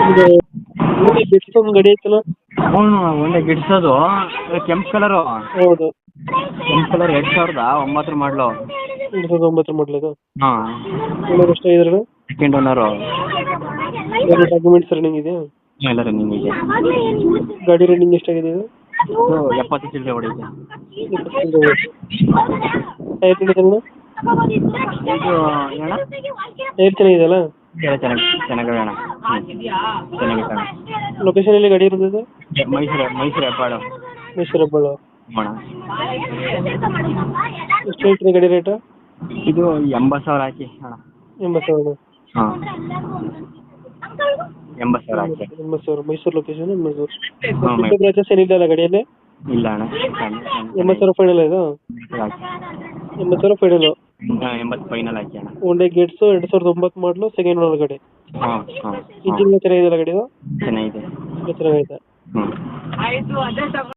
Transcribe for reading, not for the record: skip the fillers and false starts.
ಇದು ಬಿಡ್ಸ್ ಒಂದು ಗಾಡಿ ಐತಲ್ಲ. ಅವನು ಒಳ್ಳೆ ಗಿಡ್ಸೋದು ಕೆಂಪು ಕಲರು. ಹೌದು, ಕೆಂಪು ಕಲರ್ 2009 ಮಾಡಲು. 2009 ಮಾಡಲದು. ಹಾಂ, ಓನರ್ ಎಷ್ಟಾಗಿದ್ರೆ? Second owner. ಎಲ್ಲ ಡಾಕ್ಯುಮೆಂಟ್ಸ್ ರನ್ನಿಂಗ್ ಇದೆಯಾ? ಎಲ್ಲ ರನ್ನಿಂಗ್ ಇದೆ. ಗಾಡಿ ರನ್ನಿಂಗ್ ಎಷ್ಟಾಗಿದೆ ಇದು? 70 ಚಿಲ್ಲರೆ ಹೊಡಿದೆ. Tyre condition? ಇದು ಅಣ್ಣ ಟೈರ್ ಚೆನ್ನಾಗಿದೆಯಲ್ಲ? ಎಲ್ಲ ಚೆನ್ನಾಗಿದೆ ಅಣ್ಣ. ಚೆನ್ನಾಗಿದೆ. ಲೊಕೇಶನ್ ಎಲ್ಲಿ ಗಾಡಿ ಇರೋದು? ಮೈಸೂರು ಹೆಬ್ಬಾಳು. ಮೈಸೂರು ಹೆಬ್ಬಾಳು. ಅಣ್ಣ ಎಷ್ಟು ಹೇಳ್ತೀರಿ ಗಾಡಿ ರೇಟು? ಇದು 80,000 ಹಾಕಿ ಅಣ್ಣ. 80,000. ಹಾಂ, 80,000 ಹಾಕಿ. 80,000. ಮೈಸೂರು ಲೊಕೇಶನ್ ಮೈಸೂರು. ಹಾಂ, ಬ್ರಾಂಚಸ್ ಏನಿಲ್ಲ ಅಲ್ಲ ಗಾಡಿಯಲ್ಲಿ? ಇಲ್ಲ ಅಣ್ಣ. 80,000 ಫೈನಲ್ ಇದು? 80,000 ಫೈನಲ್. 80 ಫೈನಲ್ ಹಾಕಿ ಅಣ್ಣ. ಒಂದೇ ಗೇಟ್ಸು 2009 ಮಾಡಲು, ಸೆಕೆಂಡ್ ಓನರ್ ಗಾಡಿ. ಹಾಂ ಹಾಂ. ಇಂಜಿನ್ ಚೆನ್ನಾಗಿದೆಯಲ್ಲ ಗಾಡಿದು? ಚೆನ್ನಾಗಿದೆ. ಚೆನ್ನಾಗೈತೆ. ಹ್ಞೂ.